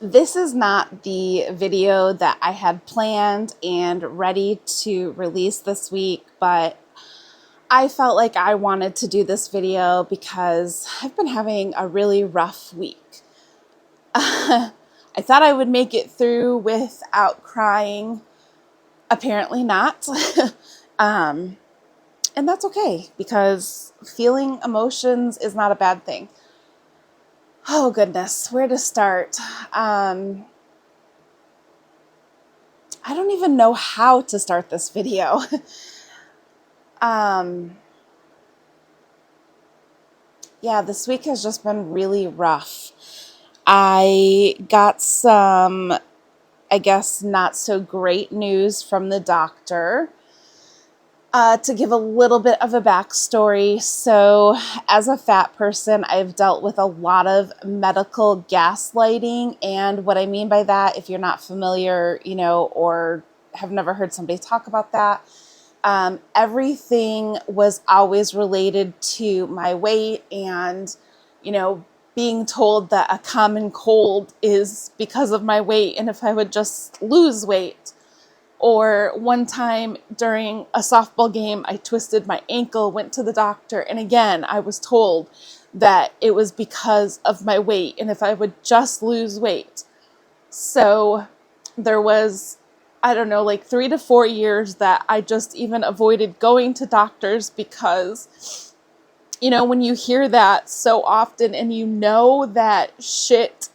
This is not the video that I had planned and ready to release this week, but I felt like I wanted to do this video because I've been having a really rough week. I thought I would make it through without crying. Apparently not. And that's okay because feeling emotions is not a bad thing. Oh goodness, where to start? I don't even know how to start this video. Yeah, this week has just been really rough. I got some, I guess, not so great news from the doctor. To give a little bit of a backstory, so as a fat person, I've dealt with a lot of medical gaslighting, and what I mean by that, if you're not familiar, or have never heard somebody talk about that, everything was always related to my weight and, being told that a common cold is because of my weight, and if I would just lose weight. Or one time during a softball game, I twisted my ankle, went to the doctor, and again, I was told that it was because of my weight and if I would just lose weight. So there was, I don't know, like 3 to 4 years that I just even avoided going to doctors because, when you hear that so often and that shit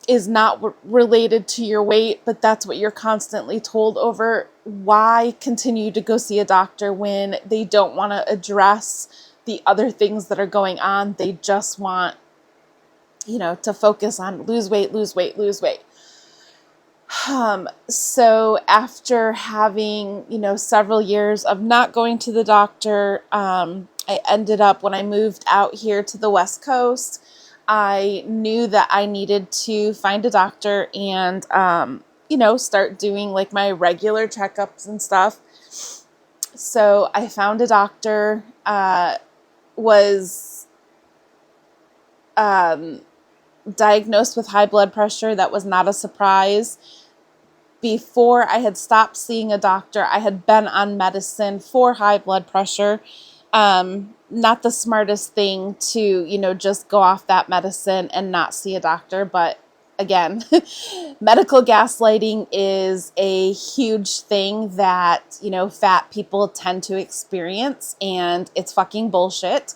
is not related to your weight, but that's what you're constantly told over, why continue to go see a doctor when they don't want to address the other things that are going on? They just want, to focus on lose weight, lose weight, lose weight. So after having, several years of not going to the doctor, I ended up, when I moved out here to the West Coast, I knew that I needed to find a doctor and, start doing like my regular checkups and stuff. So I found a doctor, was diagnosed with high blood pressure. That was not a surprise. Before I had stopped seeing a doctor, I had been on medicine for high blood pressure. Not the smartest thing to, just go off that medicine and not see a doctor. But again, medical gaslighting is a huge thing that, fat people tend to experience, and it's fucking bullshit.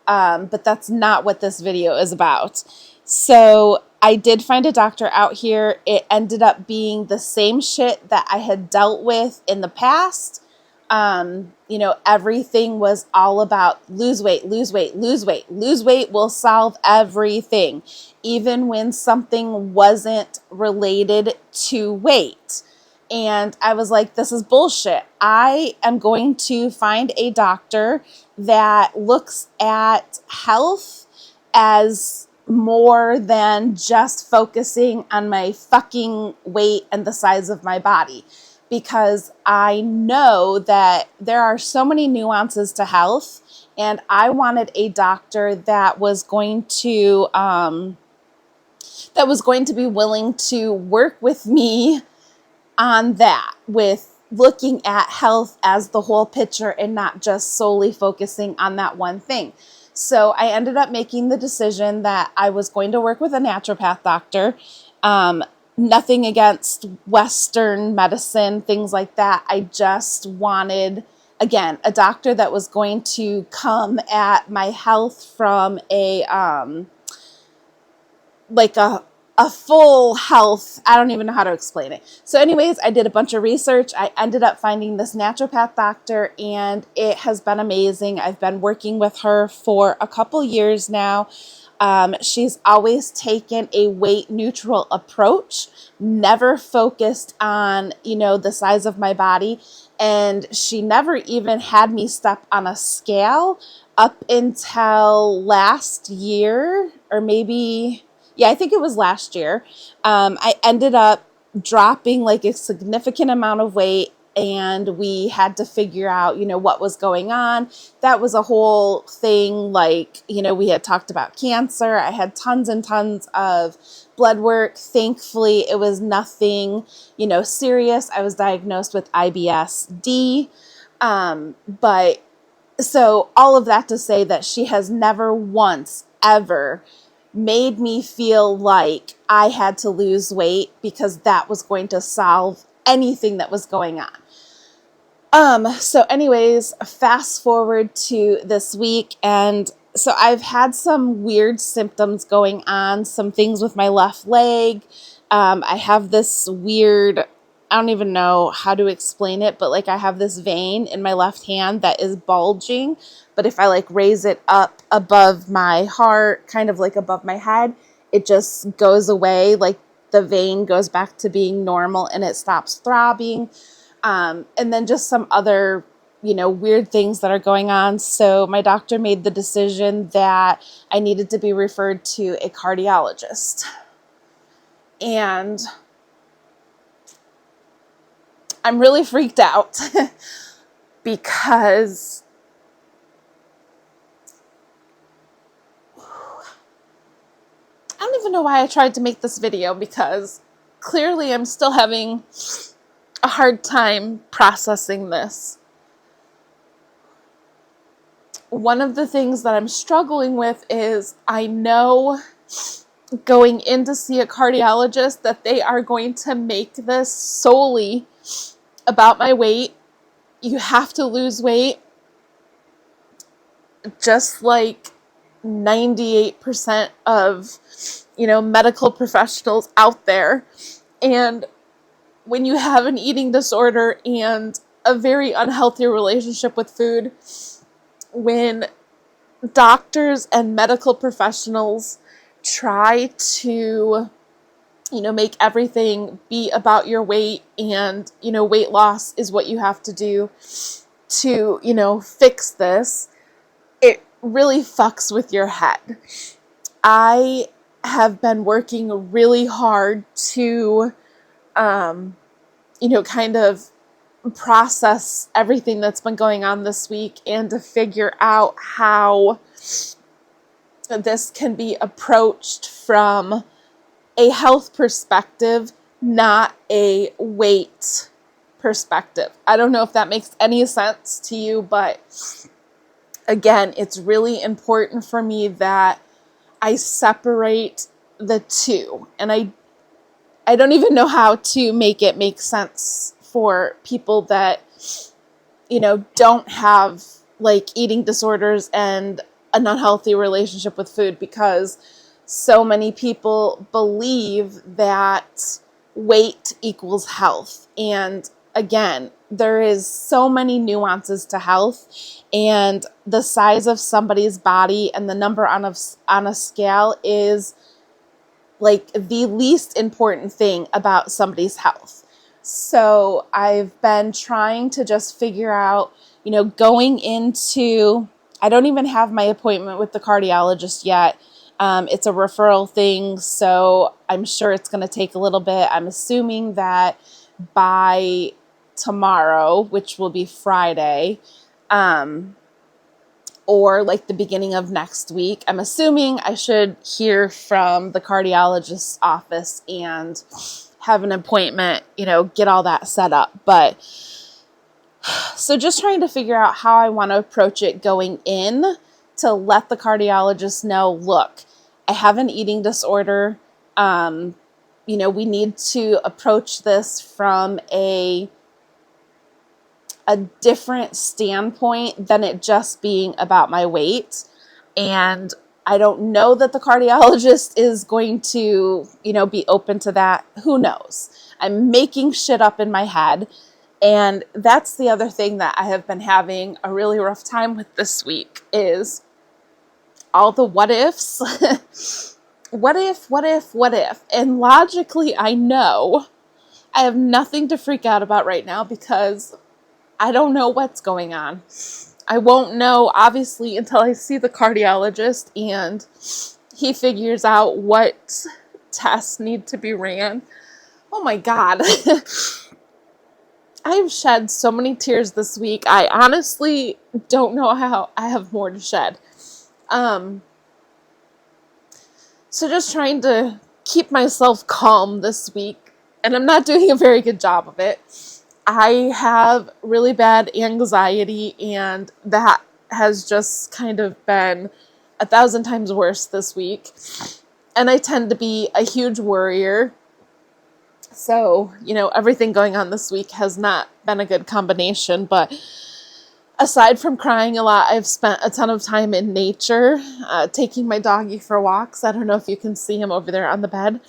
But that's not what this video is about. So I did find a doctor out here. It ended up being the same shit that I had dealt with in the past. Everything was all about lose weight, lose weight, lose weight. Lose weight will solve everything, even when something wasn't related to weight. And I was like, this is bullshit. I am going to find a doctor that looks at health as more than just focusing on my fucking weight and the size of my body. Because I know that there are so many nuances to health, and I wanted a doctor that was going to be willing to work with me on that, with looking at health as the whole picture and not just solely focusing on that one thing. So I ended up making the decision that I was going to work with a naturopath doctor. Nothing against Western medicine, things like that. I just wanted, again, a doctor that was going to come at my health from a full health. I don't even know how to explain it. So anyways, I did a bunch of research. I ended up finding this naturopath doctor, and it has been amazing. I've been working with her for a couple years now. She's always taken a weight neutral approach, never focused on, the size of my body. And she never even had me step on a scale up until last year, or maybe, I think it was last year. I ended up dropping like a significant amount of weight. and we had to figure out, what was going on. That was a whole thing. Like, we had talked about cancer. I had tons and tons of blood work. Thankfully, it was nothing, serious. I was diagnosed with IBS-D. But so all of that to say that she has never once ever made me feel like I had to lose weight because that was going to solve anything that was going on. So anyways, fast forward to this week, and so I've had some weird symptoms going on, some things with my left leg. I have this weird, I don't even know how to explain it, but like I have this vein in my left hand that is bulging, but if I like raise it up above my heart, kind of like above my head, it just goes away. Like the vein goes back to being normal and it stops throbbing. And then just some other, weird things that are going on. So my doctor made the decision that I needed to be referred to a cardiologist. And I'm really freaked out because I don't even know why I tried to make this video, because clearly I'm still having a hard time processing this. One of the things that I'm struggling with is I know going in to see a cardiologist that they are going to make this solely about my weight. You have to lose weight, just like 98% of, medical professionals out there. And when you have an eating disorder and a very unhealthy relationship with food, when doctors and medical professionals try to, make everything be about your weight and, weight loss is what you have to do to, fix this, it really fucks with your head. I have been working really hard to, kind of process everything that's been going on this week and to figure out how this can be approached from a health perspective, not a weight perspective. I don't know if that makes any sense to you, but again, it's really important for me that I separate the two. And I don't even know how to make it make sense for people that, don't have like eating disorders and an unhealthy relationship with food, because so many people believe that weight equals health. And again, there is so many nuances to health, and the size of somebody's body and the number on a scale is like the least important thing about somebody's health. So I've been trying to just figure out, going into, I don't even have my appointment with the cardiologist yet. It's a referral thing, so I'm sure it's going to take a little bit. I'm assuming that by tomorrow, which will be Friday, or like the beginning of next week, I'm assuming I should hear from the cardiologist's office and have an appointment, get all that set up. But so just trying to figure out how I want to approach it going in to let the cardiologist know, look, I have an eating disorder. We need to approach this from a different standpoint than it just being about my weight. And I don't know that the cardiologist is going to, be open to that. Who knows? I'm making shit up in my head. And that's the other thing that I have been having a really rough time with this week is all the what ifs. What if? And logically, I know I have nothing to freak out about right now because I don't know what's going on. I won't know, obviously, until I see the cardiologist and he figures out what tests need to be ran. Oh my God. I've shed so many tears this week. I honestly don't know how I have more to shed. So just trying to keep myself calm this week, and I'm not doing a very good job of it. I have really bad anxiety, and that has just kind of been 1,000 times worse this week. And I tend to be a huge worrier. So, everything going on this week has not been a good combination. But aside from crying a lot, I've spent a ton of time in nature, taking my doggy for walks. I don't know if you can see him over there on the bed.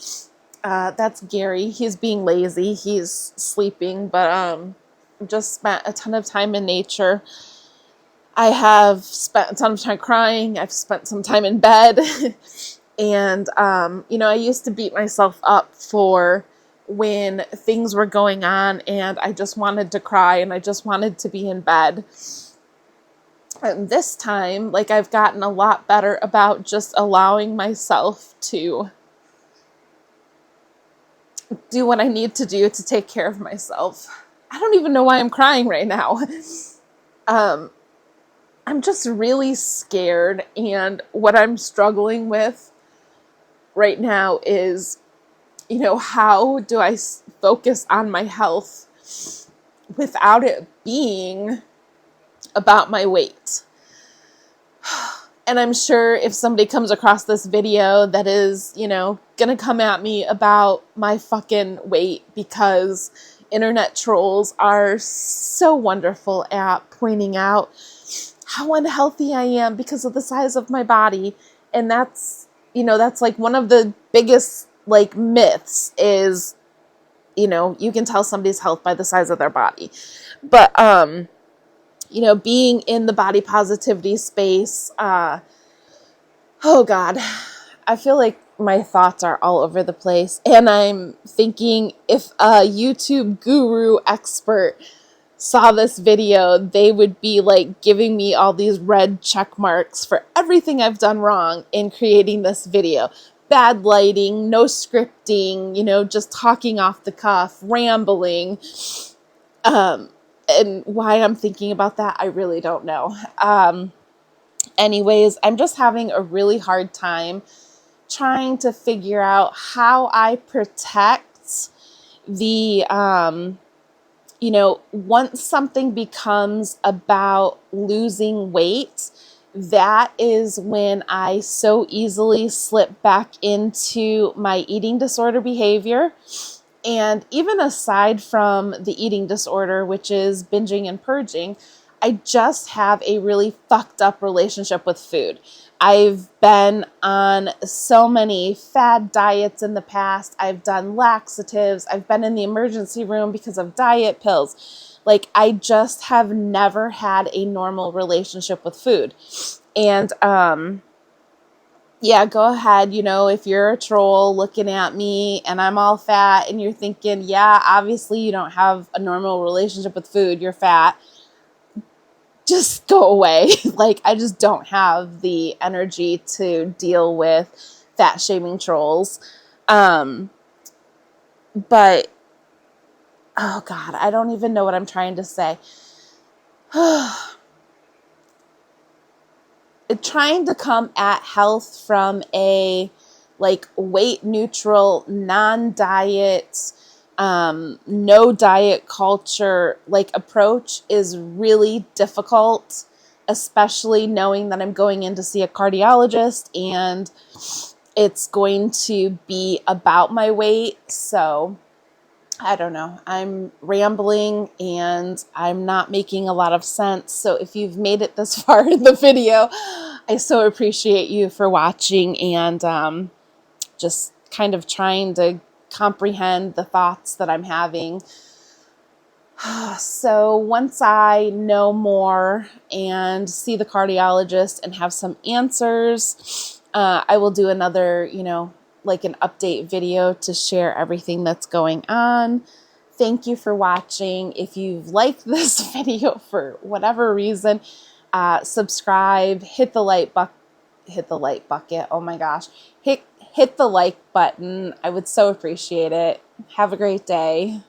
That's Gary. He's being lazy. He's sleeping, but just spent a ton of time in nature. I have spent a ton of time crying. I've spent some time in bed. And, I used to beat myself up for when things were going on and I just wanted to cry and I just wanted to be in bed. And this time, I've gotten a lot better about just allowing myself to do what I need to do to take care of myself. I don't even know why I'm crying right now. I'm just really scared, and what I'm struggling with right now is, how do I focus on my health without it being about my weight? And I'm sure if somebody comes across this video that is, gonna come at me about my fucking weight, because internet trolls are so wonderful at pointing out how unhealthy I am because of the size of my body. And that's one of the biggest myths is, you can tell somebody's health by the size of their body. But being in the body positivity space, oh God, I feel like my thoughts are all over the place. And I'm thinking, if a YouTube guru expert saw this video, they would be giving me all these red check marks for everything I've done wrong in creating this video. Bad lighting, no scripting, just talking off the cuff, rambling. And why I'm thinking about that, I really don't know. Anyways, I'm just having a really hard time trying to figure out how I protect the, once something becomes about losing weight, that is when I so easily slip back into my eating disorder behavior. And even aside from the eating disorder, which is binging and purging, I just have a really fucked up relationship with food. I've been on so many fad diets in the past. I've done laxatives. I've been in the emergency room because of diet pills. I just have never had a normal relationship with food. And, yeah, go ahead. If you're a troll looking at me and I'm all fat and you're thinking, yeah, obviously you don't have a normal relationship with food, you're fat, just go away. I just don't have the energy to deal with fat shaming trolls. But, oh God, I don't even know what I'm trying to say. Trying to come at health from a weight neutral, non-diet, no diet culture approach is really difficult, especially knowing that I'm going in to see a cardiologist and it's going to be about my weight. So I don't know. I'm rambling and I'm not making a lot of sense. So if you've made it this far in the video, I so appreciate you for watching and just kind of trying to comprehend the thoughts that I'm having. So once I know more and see the cardiologist and have some answers, I will do another, an update video to share everything that's going on. Thank you for watching. If you've liked this video for whatever reason, subscribe, hit the like bucket. Oh my gosh. Hit the like button. I would so appreciate it. Have a great day.